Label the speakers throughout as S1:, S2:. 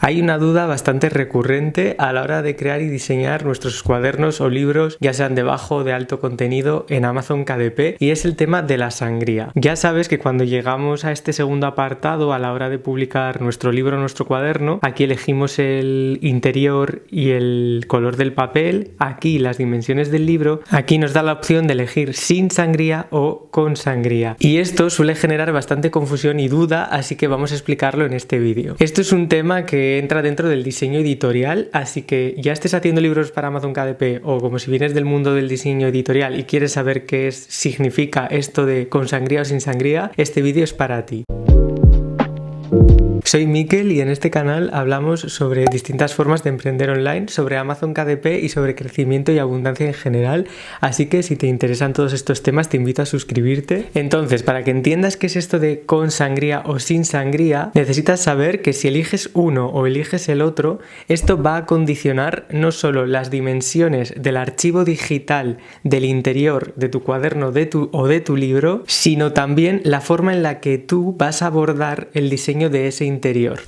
S1: Hay una duda bastante recurrente a la hora de crear y diseñar nuestros cuadernos o libros, ya sean de bajo o de alto contenido, en Amazon KDP, y es el tema de la sangría. Ya sabes que cuando llegamos a este segundo apartado a la hora de publicar nuestro libro o nuestro cuaderno, aquí elegimos el interior y el color del papel, aquí las dimensiones del libro, aquí nos da la opción de elegir sin sangría o con sangría. Y esto suele generar bastante confusión y duda, así que vamos a explicarlo en este vídeo. Esto es un tema que entra dentro del diseño editorial, así que ya estés haciendo libros para Amazon KDP o como si vienes del mundo del diseño editorial y quieres saber qué significa esto de con sangría o sin sangría, este vídeo es para ti. Soy Mikel y en este canal hablamos sobre distintas formas de emprender online, sobre Amazon KDP y sobre crecimiento y abundancia en general, así que si te interesan todos estos temas te invito a suscribirte. Entonces, para que entiendas qué es esto de con sangría o sin sangría, necesitas saber que si eliges uno o eliges el otro, esto va a condicionar no solo las dimensiones del archivo digital del interior de tu cuaderno o de tu libro, sino también la forma en la que tú vas a abordar el diseño de ese interior.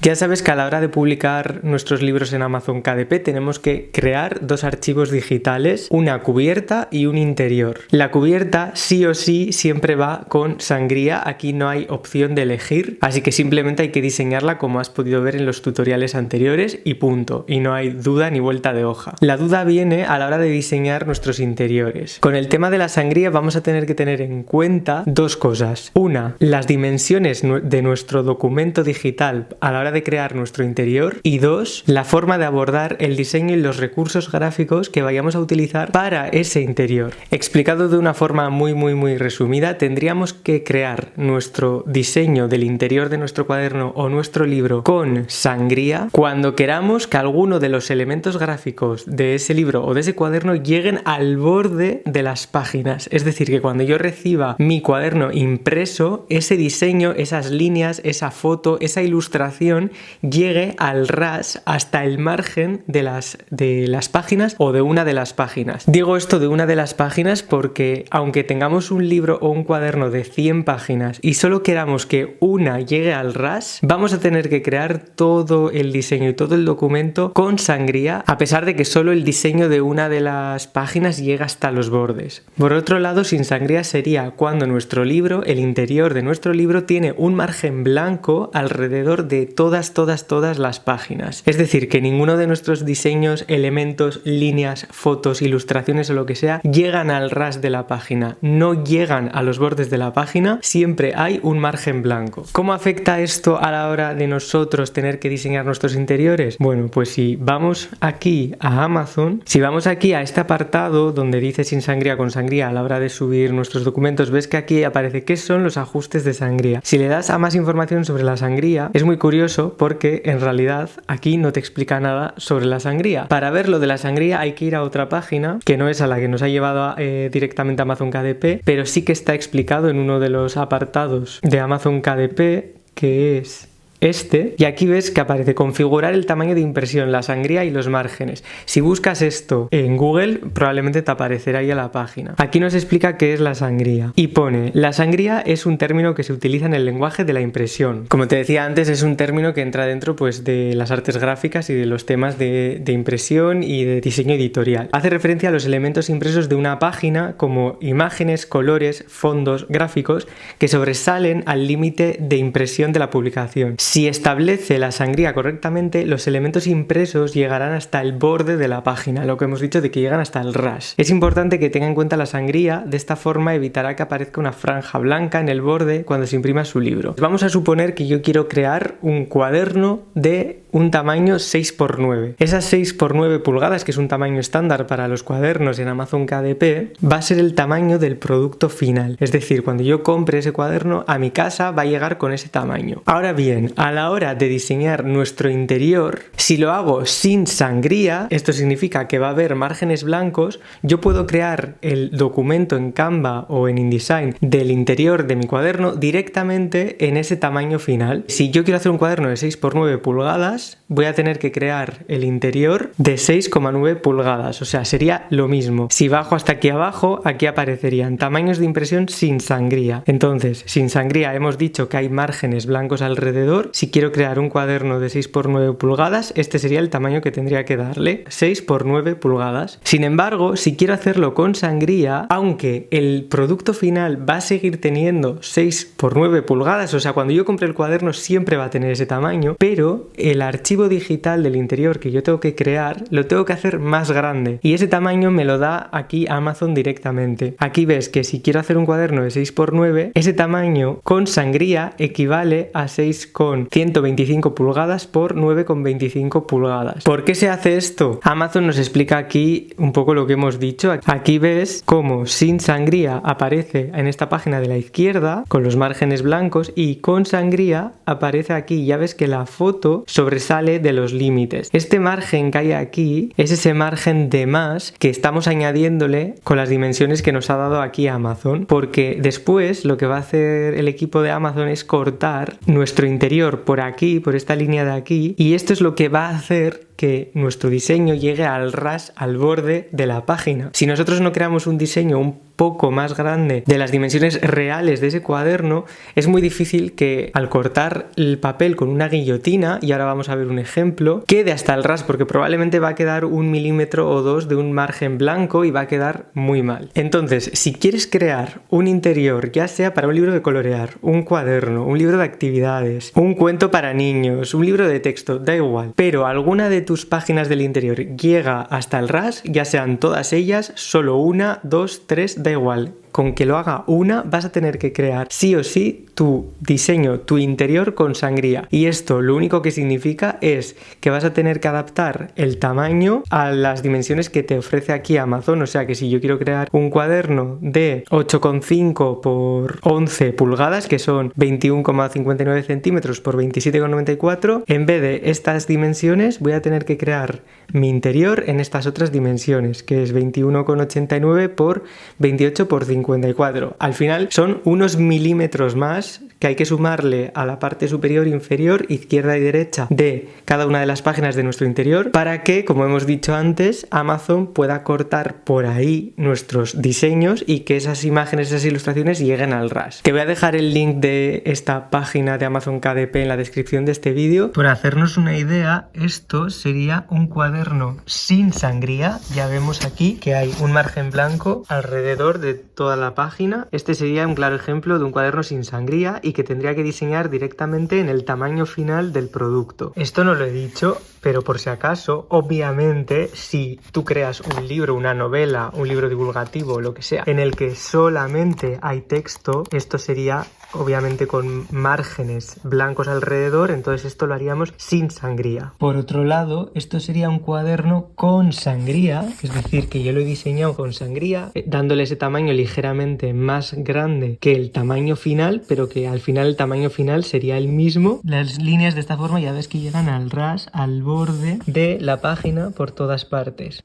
S1: Ya sabes que a la hora de publicar nuestros libros en Amazon KDP tenemos que crear dos archivos digitales, una cubierta y un interior. La cubierta sí o sí siempre va con sangría, aquí no hay opción de elegir, así que simplemente hay que diseñarla como has podido ver en los tutoriales anteriores y punto, y no hay duda ni vuelta de hoja. La duda viene a la hora de diseñar nuestros interiores. Con el tema de la sangría vamos a tener que tener en cuenta dos cosas. Una, las dimensiones de nuestro documento digital a la hora de crear nuestro interior, y dos, la forma de abordar el diseño y los recursos gráficos que vayamos a utilizar para ese interior. Explicado de una forma muy resumida, tendríamos que crear nuestro diseño del interior de nuestro cuaderno o nuestro libro con sangría cuando queramos que alguno de los elementos gráficos de ese libro o de ese cuaderno lleguen al borde de las páginas. Es decir, que cuando yo reciba mi cuaderno impreso, ese diseño, esas líneas, esa foto, esa ilustración llegue al ras hasta el margen de las páginas o de una de las páginas. Digo esto de una de las páginas porque aunque tengamos un libro o un cuaderno de 100 páginas y solo queramos que una llegue al ras, vamos a tener que crear todo el diseño y todo el documento con sangría, a pesar de que solo el diseño de una de las páginas llega hasta los bordes. Por otro lado, sin sangría sería cuando nuestro libro, el interior de nuestro libro, tiene un margen blanco alrededor de todas las páginas. Es decir, que ninguno de nuestros diseños, elementos, líneas, fotos, ilustraciones o lo que sea llegan al ras de la página, no llegan a los bordes de la página, siempre hay un margen blanco. ¿Cómo afecta esto a la hora de nosotros tener que diseñar nuestros interiores? Bueno, pues si vamos aquí a Amazon, si vamos aquí a este apartado donde dice sin sangría, con sangría, a la hora de subir nuestros documentos, ves que aquí aparece qué son los ajustes de sangría. Si le das a más información sobre la sangría, es muy curioso porque en realidad aquí no te explica nada sobre la sangría. Para ver lo de la sangría hay que ir a otra página que no es a la que nos ha llevado directamente a Amazon KDP, pero sí que está explicado en uno de los apartados de Amazon KDP, que es este, y aquí ves que aparece configurar el tamaño de impresión, la sangría y los márgenes. Si buscas esto en Google, probablemente te aparecerá ahí a la página. Aquí nos explica qué es la sangría y pone: la sangría es un término que se utiliza en el lenguaje de la impresión. Como te decía antes, es un término que entra dentro pues de las artes gráficas y de los temas de impresión y de diseño editorial. Hace referencia a los elementos impresos de una página como imágenes, colores, fondos, gráficos que sobresalen al límite de impresión de la publicación. Si establece la sangría correctamente, los elementos impresos llegarán hasta el borde de la página, lo que hemos dicho de que llegan hasta el ras. Es importante que tenga en cuenta la sangría, de esta forma evitará que aparezca una franja blanca en el borde cuando se imprima su libro. Vamos a suponer que yo quiero crear un cuaderno de un tamaño 6×9. Esas 6×9 pulgadas, que es un tamaño estándar para los cuadernos en Amazon KDP, va a ser el tamaño del producto final. Es decir, cuando yo compre ese cuaderno, a mi casa va a llegar con ese tamaño. Ahora bien, a la hora de diseñar nuestro interior, si lo hago sin sangría, esto significa que va a haber márgenes blancos, yo puedo crear el documento en Canva o en InDesign del interior de mi cuaderno directamente en ese tamaño final. Si yo quiero hacer un cuaderno de 6×9 pulgadas, voy a tener que crear el interior de 6,9 pulgadas, o sea, sería lo mismo. Si bajo hasta aquí abajo, aquí aparecerían tamaños de impresión sin sangría. Entonces, sin sangría hemos dicho que hay márgenes blancos alrededor, si quiero crear un cuaderno de 6 por 9 pulgadas, este sería el tamaño que tendría que darle, 6 por 9 pulgadas. Sin embargo, si quiero hacerlo con sangría, aunque el producto final va a seguir teniendo 6 por 9 pulgadas, o sea, cuando yo compre el cuaderno siempre va a tener ese tamaño, pero el archivo digital del interior que yo tengo que crear lo tengo que hacer más grande y ese tamaño me lo da aquí Amazon directamente. Aquí ves que si quiero hacer un cuaderno de 6 por 9, ese tamaño con sangría equivale a 6,125 pulgadas por 9,25 pulgadas. ¿Por qué se hace esto? Amazon nos explica aquí un poco lo que hemos dicho. Aquí ves cómo sin sangría aparece en esta página de la izquierda con los márgenes blancos y con sangría aparece aquí. Ya ves que la foto sobresale de los límites. Este margen que hay aquí es ese margen de más que estamos añadiéndole con las dimensiones que nos ha dado aquí Amazon, porque después lo que va a hacer el equipo de Amazon es cortar nuestro interior por aquí, por esta línea de aquí, y esto es lo que va a hacer que nuestro diseño llegue al ras, al borde de la página. Si nosotros no creamos un diseño un poco más grande de las dimensiones reales de ese cuaderno, es muy difícil que al cortar el papel con una guillotina, y ahora vamos a ver un ejemplo, quede hasta el ras, porque probablemente va a quedar 1 milímetro o 2 de un margen blanco y va a quedar muy mal. Entonces, si quieres crear un interior, ya sea para un libro de colorear, un cuaderno, un libro de actividades, un cuento para niños, un libro de texto, da igual, pero alguna de tus páginas del interior llega hasta el ras, ya sean todas ellas, solo 1, 2, 3, da igual. Con que lo haga una, vas a tener que crear sí o sí tu diseño, tu interior con sangría. Y esto lo único que significa es que vas a tener que adaptar el tamaño a las dimensiones que te ofrece aquí Amazon. O sea que si yo quiero crear un cuaderno de 8,5 por 11 pulgadas, que son 21,59 centímetros por 27,94, en vez de estas dimensiones voy a tener que crear mi interior en estas otras dimensiones, que es 21,89 por 28 por 54. Al final son unos milímetros más que hay que sumarle a la parte superior, inferior, izquierda y derecha de cada una de las páginas de nuestro interior para que, como hemos dicho antes, Amazon pueda cortar por ahí nuestros diseños y que esas imágenes, esas ilustraciones lleguen al ras. Que voy a dejar el link de esta página de Amazon KDP en la descripción de este vídeo. Por hacernos una idea, esto sería un cuaderno sin sangría. Ya vemos aquí que hay un margen blanco alrededor de toda la página. Este sería un claro ejemplo de un cuaderno sin sangría y que tendría que diseñar directamente en el tamaño final del producto. Esto no lo he dicho, pero por si acaso, obviamente, si tú creas un libro, una novela, un libro divulgativo, lo que sea, en el que solamente hay texto, esto sería obviamente con márgenes blancos alrededor, entonces esto lo haríamos sin sangría. Por otro lado, esto sería un cuaderno con sangría, es decir, que yo lo he diseñado con sangría, dándole ese tamaño ligeramente más grande que el tamaño final, pero que al final el tamaño final sería el mismo. Las líneas de esta forma ya ves que llegan al ras, al borde de la página por todas partes.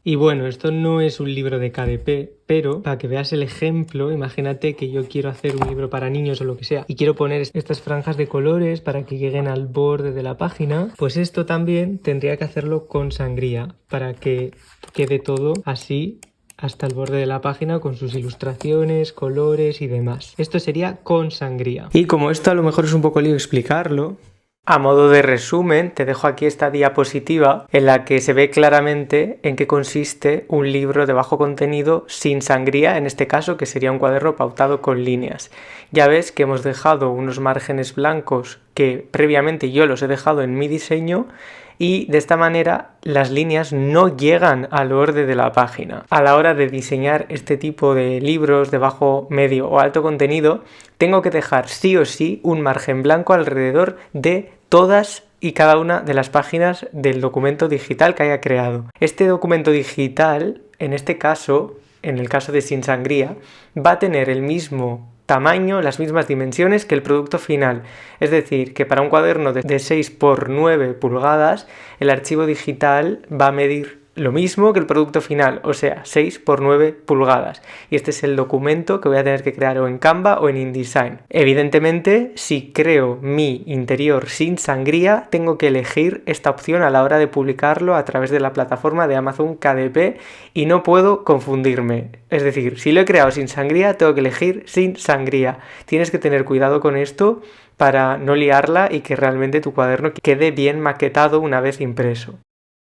S1: Y bueno, esto no es un libro de KDP, pero para que veas el ejemplo, imagínate que yo quiero hacer un libro para niños o lo que sea y quiero poner estas franjas de colores para que lleguen al borde de la página, pues esto también tendría que hacerlo con sangría para que quede todo así hasta el borde de la página con sus ilustraciones, colores y demás. Esto sería con sangría. Y como esto a lo mejor es un poco lío explicarlo, a modo de resumen, te dejo aquí esta diapositiva en la que se ve claramente en qué consiste un libro de bajo contenido sin sangría, en este caso, que sería un cuaderno pautado con líneas. Ya ves que hemos dejado unos márgenes blancos que previamente yo los he dejado en mi diseño y de esta manera las líneas no llegan al borde de la página. A la hora de diseñar este tipo de libros de bajo, medio o alto contenido, tengo que dejar sí o sí un margen blanco alrededor de todas y cada una de las páginas del documento digital que haya creado. Este documento digital, en este caso, en el caso de sin sangría, va a tener el mismo tamaño, las mismas dimensiones que el producto final. Es decir, que para un cuaderno de 6 por 9 pulgadas, el archivo digital va a medir lo mismo que el producto final, o sea, 6 por 9 pulgadas. Y este es el documento que voy a tener que crear o en Canva o en InDesign. Evidentemente, si creo mi interior sin sangría, tengo que elegir esta opción a la hora de publicarlo a través de la plataforma de Amazon KDP y no puedo confundirme. Es decir, si lo he creado sin sangría, tengo que elegir sin sangría. Tienes que tener cuidado con esto para no liarla y que realmente tu cuaderno quede bien maquetado una vez impreso.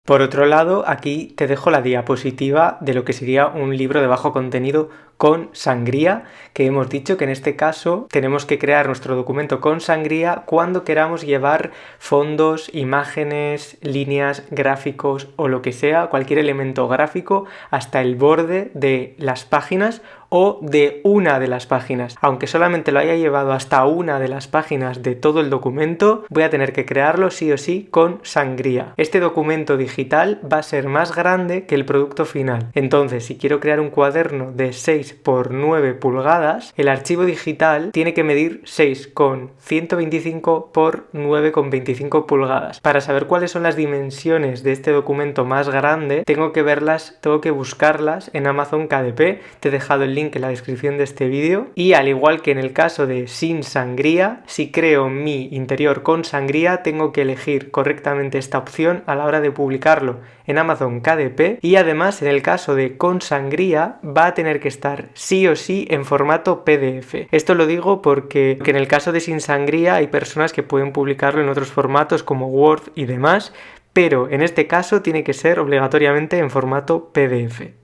S1: Por otro lado, aquí te dejo la diapositiva de lo que sería un libro de bajo contenido con sangría, que hemos dicho que en este caso tenemos que crear nuestro documento con sangría cuando queramos llevar fondos, imágenes, líneas, gráficos o lo que sea, cualquier elemento gráfico hasta el borde de las páginas o de una de las páginas. Aunque solamente lo haya llevado hasta una de las páginas de todo el documento, voy a tener que crearlo sí o sí con sangría. Este documento digital va a ser más grande que el producto final. Entonces, si quiero crear un cuaderno de 6 por 9 pulgadas, el archivo digital tiene que medir 6,125 por 9,25 pulgadas. Para saber cuáles son las dimensiones de este documento más grande, tengo que buscarlas en Amazon KDP. Te he dejado el link en la descripción de este vídeo. Y al igual que en el caso de sin sangría, si creo mi interior con sangría, tengo que elegir correctamente esta opción a la hora de publicarlo en Amazon KDP. Y además, en el caso de con sangría, va a tener que estar sí o sí en formato PDF. Esto lo digo porque en el caso de sin sangría hay personas que pueden publicarlo en otros formatos como Word y demás, pero en este caso tiene que ser obligatoriamente en formato PDF.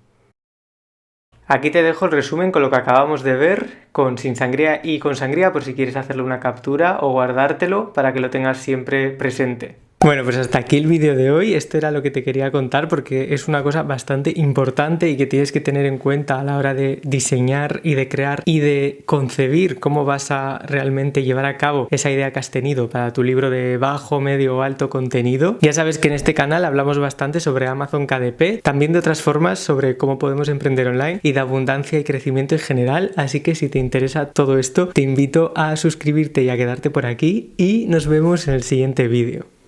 S1: Aquí te dejo el resumen con lo que acabamos de ver, con sin sangría y con sangría, por si quieres hacerle una captura o guardártelo para que lo tengas siempre presente. Bueno, pues hasta aquí el vídeo de hoy. Esto era lo que te quería contar porque es una cosa bastante importante y que tienes que tener en cuenta a la hora de diseñar y de crear y de concebir cómo vas a realmente llevar a cabo esa idea que has tenido para tu libro de bajo, medio o alto contenido. Ya sabes que en este canal hablamos bastante sobre Amazon KDP, también de otras formas sobre cómo podemos emprender online y de abundancia y crecimiento en general, así que si te interesa todo esto, te invito a suscribirte y a quedarte por aquí y nos vemos en el siguiente vídeo.